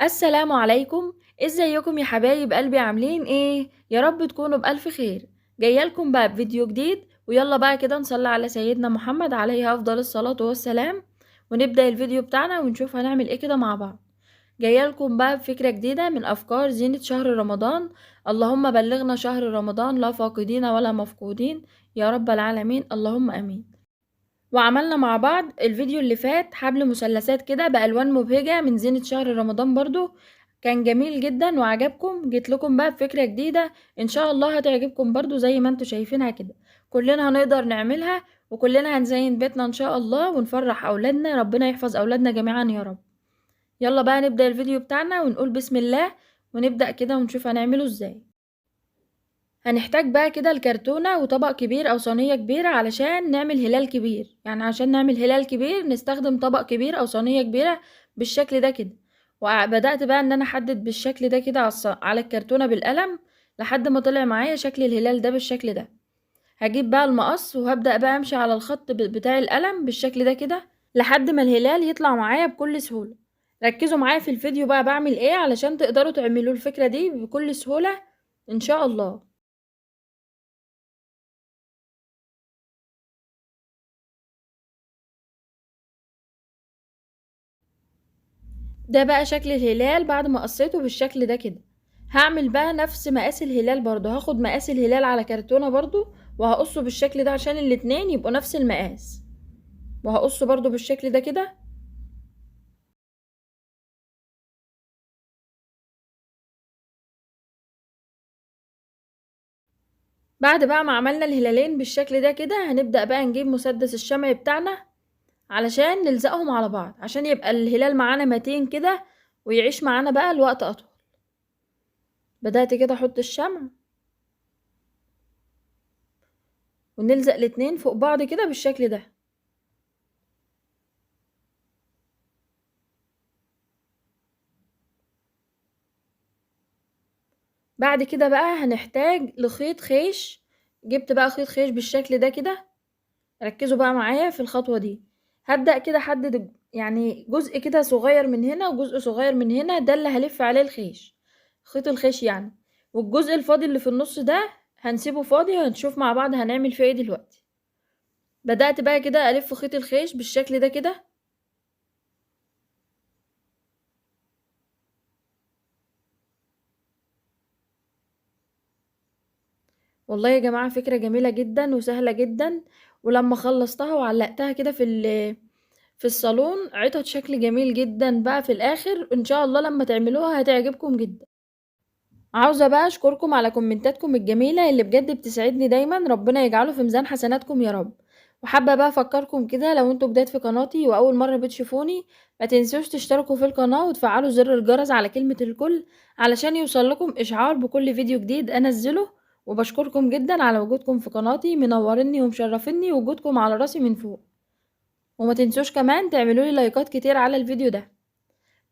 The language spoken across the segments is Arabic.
السلام عليكم. ازيكم يا حبايب قلبي؟ عاملين ايه؟ يا رب تكونوا بألف خير. جايه لكم بقى بفيديو جديد، ويلا بقى كده نصلي على سيدنا محمد عليه افضل الصلاة والسلام، ونبدأ الفيديو بتاعنا ونشوف هنعمل ايه كده مع بعض. جايه لكم بقى بفكرة جديدة من افكار زينة شهر رمضان. اللهم بلغنا شهر رمضان لا فاقدين ولا مفقودين يا رب العالمين، اللهم امين. وعملنا مع بعض الفيديو اللي فات حبل مثلثات كده بألوان مبهجة من زينة شهر رمضان برضو، كان جميل جدا وعجبكم. جيت لكم بقى بفكرة جديدة ان شاء الله هتعجبكم برضو زي ما انتوا شايفينها كده. كلنا هنقدر نعملها، وكلنا هنزين بيتنا ان شاء الله ونفرح اولادنا، ربنا يحفظ اولادنا جميعا يا رب. يلا بقى نبدأ الفيديو بتاعنا ونقول بسم الله، ونبدأ كده ونشوف هنعمله ازاي. هنحتاج بقى كده الكرتونة وطبق كبير او صينية كبيرة علشان نعمل هلال كبير، يعني عشان نعمل هلال كبير نستخدم طبق كبير او صينية كبيرة بالشكل ده كده. وبدأت بقى ان انا احدد بالشكل ده كده على الكرتونة بالقلم لحد ما طلع معايا شكل الهلال ده بالشكل ده. هجيب بقى المقص وهبدأ بقى امشي على الخط بتاع القلم بالشكل ده كده لحد ما الهلال يطلع معايا بكل سهولة. ركزوا معايا في الفيديو بقى بعمل ايه علشان تقدروا تعملوا الفكرة دي بكل سهولة ان شاء الله. ده بقى شكل الهلال بعد ما قصيته بالشكل ده كده. هعمل بقى نفس مقاس الهلال برضو، هاخد مقاس الهلال على كرتونة برضو وهقصه بالشكل ده عشان الاتنين يبقوا نفس المقاس، وهقصه برضو بالشكل ده كده. بعد بقى ما عملنا الهلالين بالشكل ده كده هنبدأ بقى نجيب مسدس الشمع بتاعنا علشان نلزقهم على بعض عشان يبقى الهلال معانا متين كده ويعيش معانا بقى الوقت أطول. بدأت كده احط الشمع ونلزق الاتنين فوق بعض كده بالشكل ده. بعد كده بقى هنحتاج لخيط خيش. جبت بقى خيط خيش بالشكل ده كده. ركزوا بقى معايا في الخطوة دي. هبدأ كده احدد يعني جزء كده صغير من هنا وجزء صغير من هنا، ده اللي هلف عليه الخيش، خيط الخيش يعني. والجزء الفاضي اللي في النص ده هنسيبه فاضي، هنشوف مع بعض هنعمل فيه ايه دلوقتي. بدأت بقى كده ألف خيط الخيش بالشكل ده كده. والله يا جماعة فكرة جميلة جدا وسهلة جدا، ولما خلصتها وعلقتها كده في الصالون عطت شكل جميل جدا بقى في الاخر، ان شاء الله لما تعملوها هتعجبكم جدا. عاوزة بقى اشكركم على كومنتاتكم الجميلة اللي بجد بتسعدني دايما، ربنا يجعله في ميزان حسناتكم يا رب. وحابة بقى افكركم كده لو انتوا جداد في قناتي واول مرة بتشوفوني، ما تنسوش تشتركوا في القناة وتفعلوا زر الجرس على كلمة الكل علشان يوصلكم اشعار بكل فيديو جديد انزله. وبشكركم جدا على وجودكم في قناتي، منوريني ومشرفيني، وجودكم على راسي من فوق. وما تنسوش كمان تعملوا لي لايكات كتير على الفيديو ده.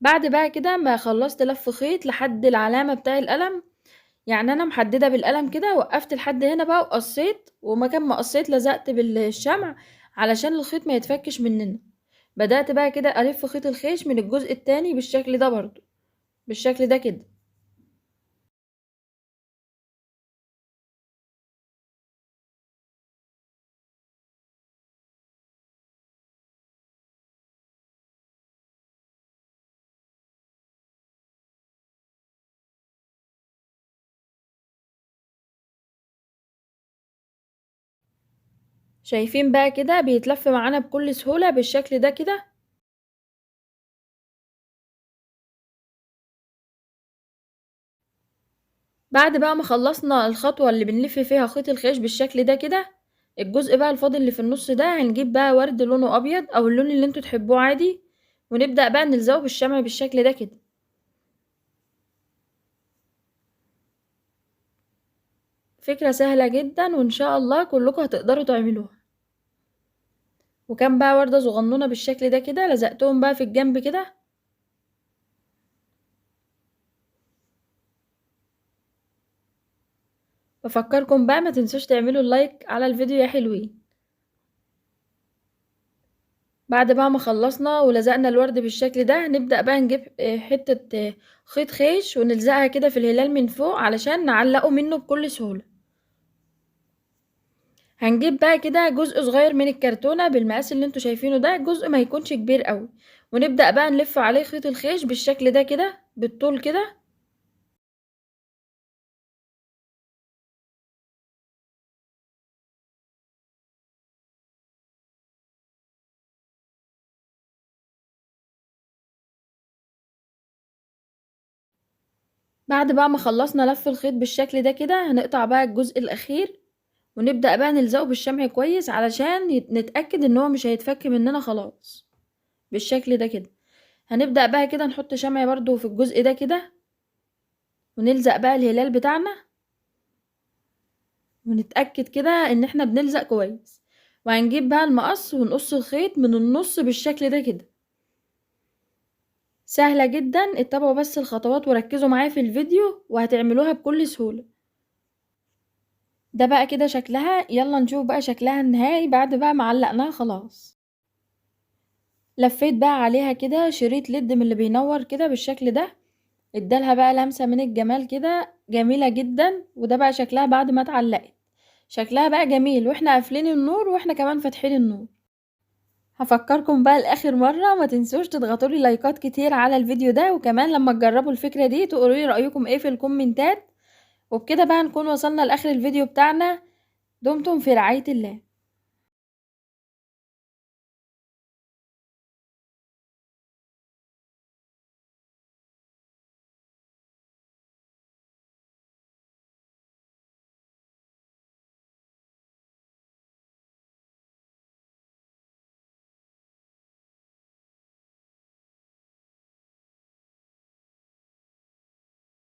بعد بقى كده ما خلصت لف خيط لحد العلامة بتاع القلم، يعني انا محددة بالقلم كده، وقفت لحد هنا بقى وقصيت، ومكان ما قصيت لزقت بالشمع علشان الخيط ما يتفكش مننا. بدأت بقى كده ألف خيط الخيش من الجزء التاني بالشكل ده برضو، بالشكل ده كده. شايفين بقى كده بيتلف معانا بكل سهولة بالشكل ده كده. بعد بقى ما خلصنا الخطوة اللي بنلف فيها خيط الخيش بالشكل ده كده، الجزء بقى الفاضل اللي في النص ده هنجيب بقى ورد لونه ابيض او اللون اللي انتوا تحبوه عادي، ونبدأ بقى نلزقه بالشمع بالشكل ده كده. فكرة سهلة جدا وان شاء الله كلكم هتقدروا تعملوها. وكان بقى وردة صغنونة بالشكل ده كده لزقتهم بقى في الجنب كده. بفكركم بقى ما تنسوش تعملوا اللايك على الفيديو يا حلوين. بعد بقى ما خلصنا ولزقنا الورد بالشكل ده، هنبدأ بقى نجيب حتة خيط خيش ونلزقها كده في الهلال من فوق علشان نعلقه منه بكل سهولة. هنجيب بقى كده جزء صغير من الكرتونة بالمقاس اللي انتوا شايفينه ده، جزء ما يكونش كبير قوي، ونبدأ بقى نلف عليه خيط الخيش بالشكل ده كده بالطول كده. بعد بقى ما خلصنا لف الخيط بالشكل ده كده، هنقطع بقى الجزء الأخير ونبدأ بقى نلزقه بالشمع كويس علشان نتأكد ان هو مش هيتفك مننا خلاص بالشكل ده كده. هنبدأ بقى كده نحط شمع برضو في الجزء ده كده، ونلزق بقى الهلال بتاعنا، ونتأكد كده ان احنا بنلزق كويس. وهنجيب بقى المقص ونقص الخيط من النص بالشكل ده كده. سهلة جدا، اتبعوا بس الخطوات وركزوا معايا في الفيديو وهتعملوها بكل سهولة. ده بقى كده شكلها، يلا نشوف بقى شكلها النهائي بعد بقى ما علقناها خلاص. لفيت بقى عليها كده شريط ليد من اللي بينور كده بالشكل ده، ادالها بقى لمسة من الجمال كده جميلة جدا. وده بقى شكلها بعد ما اتعلقت، شكلها بقى جميل واحنا قافلين النور واحنا كمان فاتحين النور. هفكركم بقى لاخر مرة، ما تنسوش تضغطوا لي لايكات كتير على الفيديو ده، وكمان لما تجربوا الفكرة دي تقولوا لي رأيكم ايه في الكومنتات. وبكده بقى نكون وصلنا لاخر الفيديو بتاعنا. دمتم في رعاية الله.